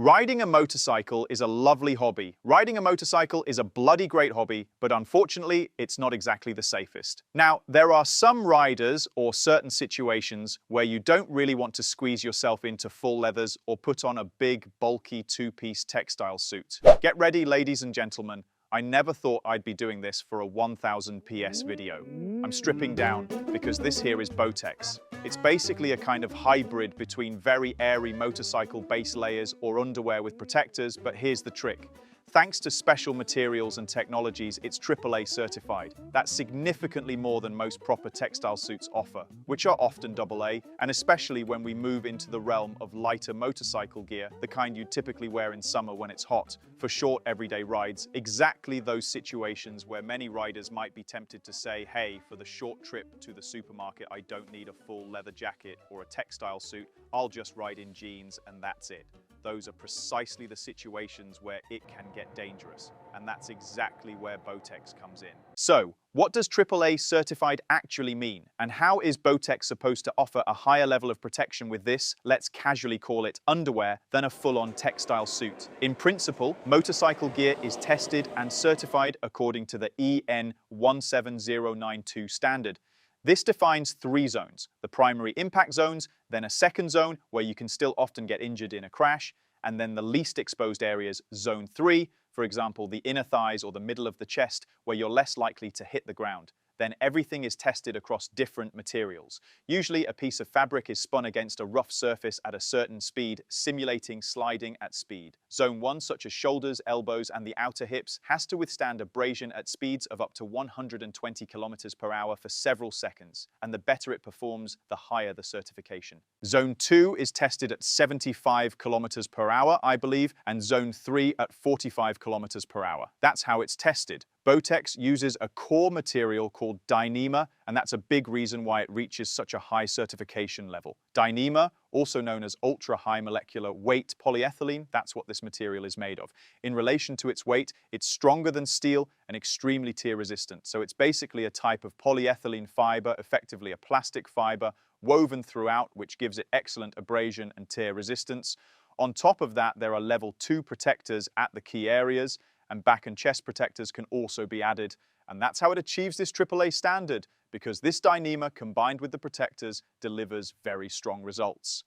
Riding a motorcycle is a lovely hobby. Riding a motorcycle is a bloody great hobby, but unfortunately, it's not exactly the safest. Now, there are some riders or certain situations where you don't really want to squeeze yourself into full leathers or put on a big, bulky two-piece textile suit. Get ready, ladies and gentlemen. I never thought I'd be doing this for a 1000 PS video. I'm stripping down because this here is Bowtex. It's basically a kind of hybrid between very airy motorcycle base layers or underwear with protectors, but here's the trick. Thanks to special materials and technologies, it's AAA certified. That's significantly more than most proper textile suits offer, which are often AA, and especially when we move into the realm of lighter motorcycle gear, the kind you'd typically wear in summer when it's hot, for short everyday rides, exactly those situations where many riders might be tempted to say, hey, for the short trip to the supermarket, I don't need a full leather jacket or a textile suit, I'll just ride in jeans and that's it. Those are precisely the situations where it can get dangerous, and that's exactly where Bowtex comes in. So, what does AAA certified actually mean, and how is Bowtex supposed to offer a higher level of protection with this, let's casually call it underwear, than a full-on textile suit? In principle, motorcycle gear is tested and certified according to the EN 17092 standard. This defines 3 zones: the primary impact zones, then a second zone where you can still often get injured in a crash, and then the least exposed areas, zone 3, for example, the inner thighs or the middle of the chest, where you're less likely to hit the ground. Then everything is tested across different materials. Usually a piece of fabric is spun against a rough surface at a certain speed, simulating sliding at speed. Zone 1, such as shoulders, elbows, and the outer hips, has to withstand abrasion at speeds of up to 120 kilometers per hour for several seconds, and the better it performs, the higher the certification. Zone 2 is tested at 75 kilometers per hour, I believe, and Zone 3 at 45 kilometers per hour. That's how it's tested. Bowtex uses a core material called Dyneema, and that's a big reason why it reaches such a high certification level. Dyneema, also known as ultra-high molecular weight polyethylene, that's what this material is made of. In relation to its weight, it's stronger than steel and extremely tear resistant. So it's basically a type of polyethylene fiber, effectively a plastic fiber, woven throughout, which gives it excellent abrasion and tear resistance. On top of that, there are level 2 protectors at the key areas, and back and chest protectors can also be added. And that's how it achieves this AAA standard, because this Dyneema combined with the protectors delivers very strong results.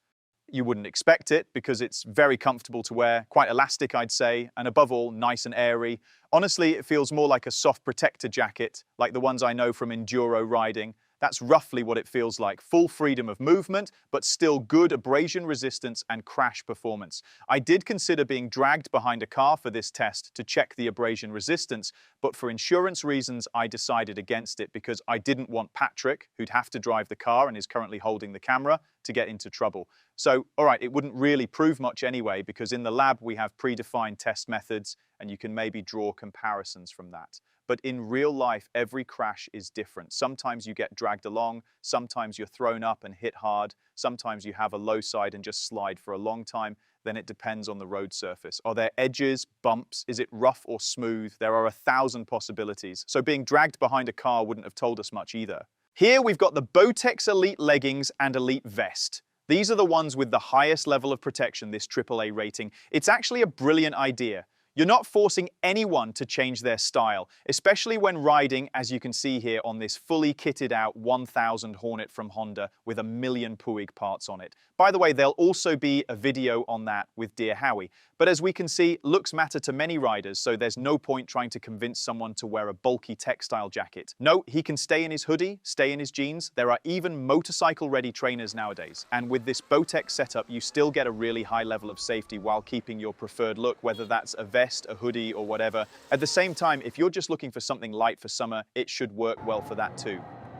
You wouldn't expect it because it's very comfortable to wear, quite elastic I'd say, and above all, nice and airy. Honestly, it feels more like a soft protector jacket, like the ones I know from enduro riding. That's roughly what it feels like. Full freedom of movement, but still good abrasion resistance and crash performance. I did consider being dragged behind a car for this test to check the abrasion resistance, but for insurance reasons, I decided against it because I didn't want Patrick, who'd have to drive the car and is currently holding the camera, to get into trouble. So, all right, it wouldn't really prove much anyway, because in the lab we have predefined test methods, and you can maybe draw comparisons from that. But in real life, every crash is different. Sometimes you get dragged along, sometimes you're thrown up and hit hard, sometimes you have a low side and just slide for a long time. Then it depends on the road surface. Are there edges, bumps? Is it rough or smooth? There are 1,000 possibilities. So being dragged behind a car wouldn't have told us much either. Here we've got the Bowtex Elite Leggings and Elite Vest. These are the ones with the highest level of protection, this AAA rating. It's actually a brilliant idea. You're not forcing anyone to change their style, especially when riding, as you can see here, on this fully kitted out 1000 Hornet from Honda with 1,000,000 Puig parts on it. By the way, there'll also be a video on that with Dear Howie. But as we can see, looks matter to many riders, so there's no point trying to convince someone to wear a bulky textile jacket. No, he can stay in his hoodie, stay in his jeans. There are even motorcycle-ready trainers nowadays. And with this Bowtex setup, you still get a really high level of safety while keeping your preferred look, whether that's a vest, a hoodie, or whatever. At the same time, if you're just looking for something light for summer, it should work well for that too.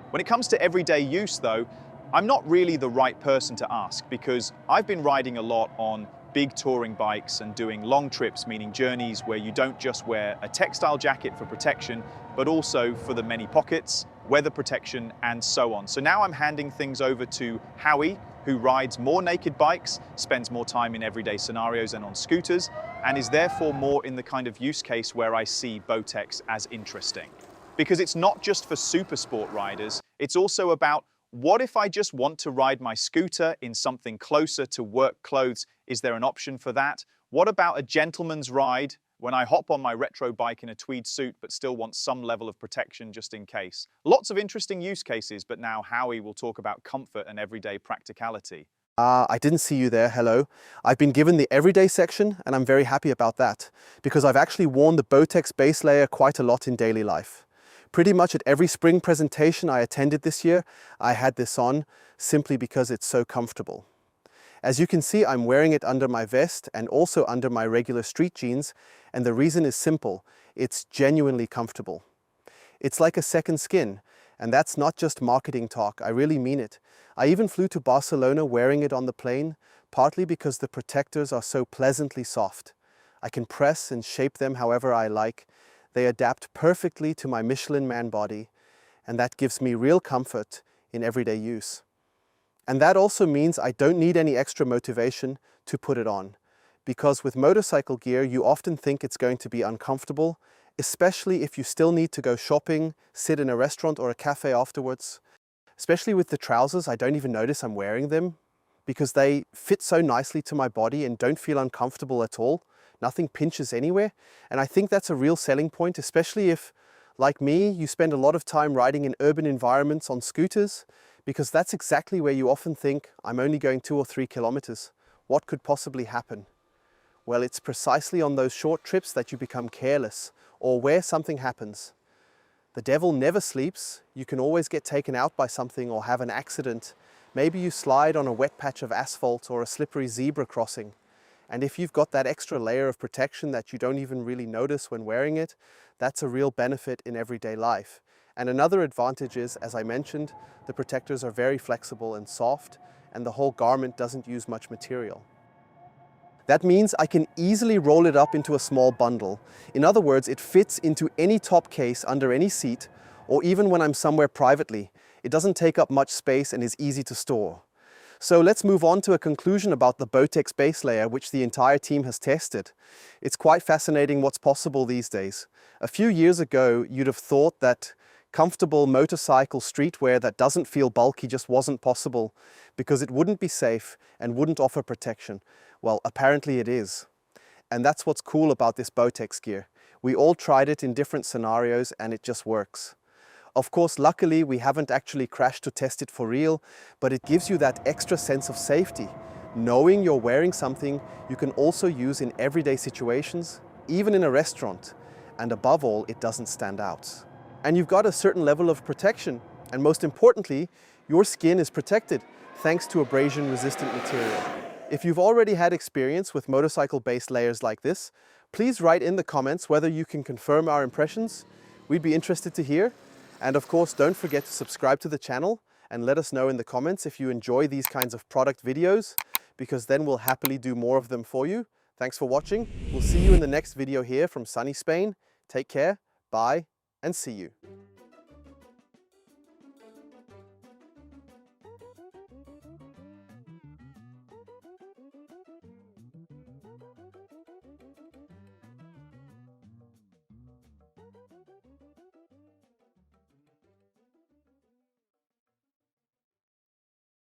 When it comes to everyday use though, I'm not really the right person to ask, because I've been riding a lot on big touring bikes and doing long trips, meaning journeys where you don't just wear a textile jacket for protection, but also for the many pockets, weather protection, and so on. So now I'm handing things over to Howie, who rides more naked bikes, spends more time in everyday scenarios and on scooters, and is therefore more in the kind of use case where I see Bowtex as interesting. Because it's not just for super sport riders, it's also about, what if I just want to ride my scooter in something closer to work clothes? Is there an option for that? What about a gentleman's ride when I hop on my retro bike in a tweed suit but still want some level of protection just in case? Lots of interesting use cases, but now Howie will talk about comfort and everyday practicality. I didn't see you there, hello. I've been given the everyday section and I'm very happy about that because I've actually worn the Bowtex base layer quite a lot in daily life. Pretty much at every spring presentation I attended this year, I had this on simply because it's so comfortable. As you can see, I'm wearing it under my vest and also under my regular street jeans, and the reason is simple, it's genuinely comfortable. It's like a second skin, and that's not just marketing talk, I really mean it. I even flew to Barcelona wearing it on the plane, partly because the protectors are so pleasantly soft. I can press and shape them however I like. They adapt perfectly to my Michelin man body, and that gives me real comfort in everyday use. And that also means I don't need any extra motivation to put it on, because with motorcycle gear you often think it's going to be uncomfortable, especially if you still need to go shopping, sit in a restaurant or a cafe afterwards. Especially with the trousers, I don't even notice I'm wearing them because they fit so nicely to my body and don't feel uncomfortable at all. Nothing pinches anywhere. And I think that's a real selling point, especially if, like me, you spend a lot of time riding in urban environments on scooters, because that's exactly where you often think, I'm only going 2 or 3 kilometers. What could possibly happen? Well, it's precisely on those short trips that you become careless or where something happens. The devil never sleeps. You can always get taken out by something or have an accident. Maybe you slide on a wet patch of asphalt or a slippery zebra crossing. And if you've got that extra layer of protection that you don't even really notice when wearing it, that's a real benefit in everyday life. And another advantage is, as I mentioned, the protectors are very flexible and soft, and the whole garment doesn't use much material. That means I can easily roll it up into a small bundle. In other words, it fits into any top case under any seat, or even when I'm somewhere privately. It doesn't take up much space and is easy to store. So let's move on to a conclusion about the Bowtex base layer, which the entire team has tested. It's quite fascinating what's possible these days. A few years ago, you'd have thought that comfortable motorcycle streetwear that doesn't feel bulky just wasn't possible because it wouldn't be safe and wouldn't offer protection. Well, apparently it is. And that's what's cool about this Bowtex gear. We all tried it in different scenarios and it just works. Of course, luckily we haven't actually crashed to test it for real, but it gives you that extra sense of safety. Knowing you're wearing something you can also use in everyday situations, even in a restaurant. And above all, it doesn't stand out. And you've got a certain level of protection. And most importantly, your skin is protected thanks to abrasion-resistant material. If you've already had experience with motorcycle-based layers like this, please write in the comments whether you can confirm our impressions. We'd be interested to hear. And of course, don't forget to subscribe to the channel and let us know in the comments if you enjoy these kinds of product videos, because then we'll happily do more of them for you. Thanks for watching. We'll see you in the next video here from sunny Spain. Take care, bye, and see you.